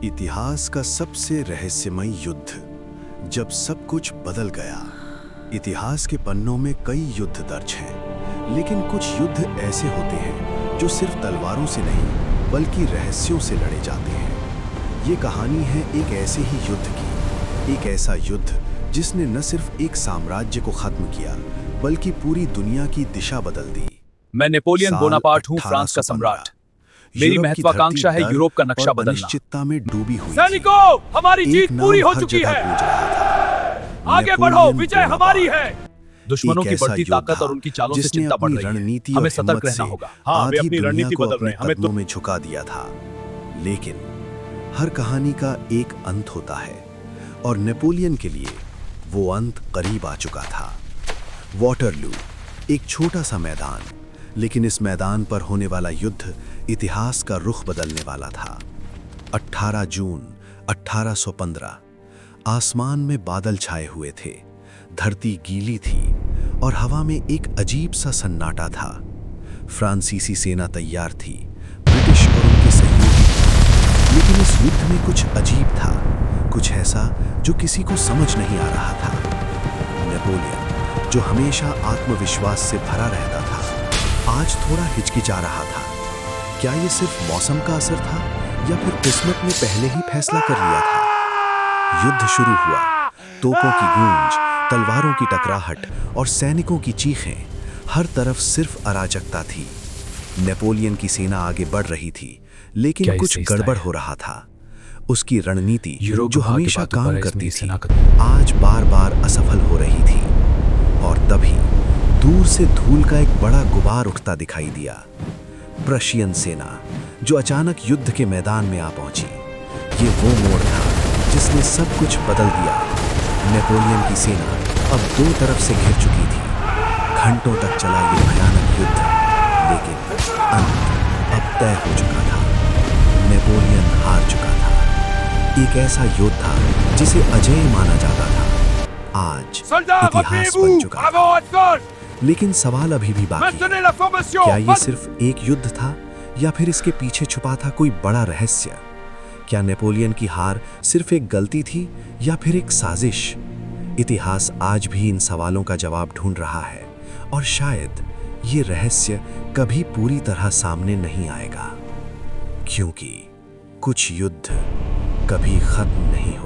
इतिहास का सबसे रहस्यमय युद्ध, जब सब कुछ बदल गया। इतिहास के पन्नों में कई युद्ध दर्ज हैं, लेकिन कुछ युद्ध ऐसे होते हैं जो सिर्फ तलवारों से नहीं बल्कि रहस्यों से लड़े जाते हैं। ये कहानी है एक ऐसे ही युद्ध की, एक ऐसा युद्ध जिसने न सिर्फ एक साम्राज्य को खत्म किया बल्कि पूरी दुनिया की दिशा बदल दी। मैं नेपोलियन साल बोनापार्ट हूँ, फ्रांस का 1815। सम्राट। मेरी यूरोप की महत्वाकांक्षा है धरती यूरोप का डर नक्शा और बदलना। अनिश्चितता में डूबी हुई थी। सैनिकों, हमारी एक जीत नाम पूरी हो हर चुकी जगह है। गूंज रहा था। आगे बढ़ो, नेपोलियन विजय हमारी है। बोनापार्ट। दुश्मनों की एक ऐसा बढ़ती ताकत योद्धा और उनकी चालों से जिसने चिंता बढ़ अपनी रही है। रणनीति हमें और सतर्क हिम्मत रहना से होगा। हाँ, वे आधी अपनी दुनिया रणनीति को बदल अपने रहे हैं। हमें कदमों में झुका दिया था। लेकिन हर कहानी का एक अंत होता है और नेपोलियन के लिए वो अंत करीब आ चुका था। वॉटरलू, एक छोटा सा मैदान, लेकिन इस मैदान पर होने वाला युद्ध इतिहास का रुख बदलने वाला था। 18 जून 1815। आसमान में बादल छाए हुए थे, धरती गीली थी और हवा में एक अजीब सा सन्नाटा था। फ्रांसीसी सेना तैयार थी, ब्रिटिश और उनके सहयोगी, लेकिन इस युद्ध में कुछ अजीब था, कुछ ऐसा जो किसी को समझ नहीं आ रहा था। नेपोलियन, जो हमेशा आत्मविश्वास से भरा रहता था, आज थोड़ा हिचकिचा रहा था। क्या ये सिर्फ मौसम का असर था या फिर किस्मत ने पहले ही फैसला कर लिया था? युद्ध शुरू हुआ। तोपों की गूंज, तलवारों की टकराहट और सैनिकों की चीखें, हर तरफ सिर्फ अराजकता थी। नेपोलियन की सेना आगे बढ़ रही थी, लेकिन कुछ गड़बड़ हो रहा था। उसकी रणनीति, जो हमेशा काम करती थी, आज बार-बार असफल हो रही थी। और तभी दूर से धूल का एक बड़ा गुबार उठता दिखाई दिया। प्रशियन सेना, जो अचानक युद्ध के मैदान में आ पहुंची। ये वो मोड़ था जिसने सब कुछ बदल दिया। नेपोलियन की सेना अब दो तरफ से घिर चुकी थी। घंटों तक चला ये भयानक युद्ध, लेकिन अंत अब तय हो चुका था। नेपोलियन हार चुका था। एक ऐसा योद्धा जिसे अजेय माना जाता था, आज इतिहास बन चुका था। लेकिन सवाल अभी भी बाकी है। क्या ये सिर्फ एक युद्ध था या फिर इसके पीछे छुपा था कोई बड़ा रहस्य? क्या नेपोलियन की हार सिर्फ एक गलती थी या फिर एक साजिश? इतिहास आज भी इन सवालों का जवाब ढूंढ रहा है और शायद ये रहस्य कभी पूरी तरह सामने नहीं आएगा, क्योंकि कुछ युद्ध कभी खत्म नहीं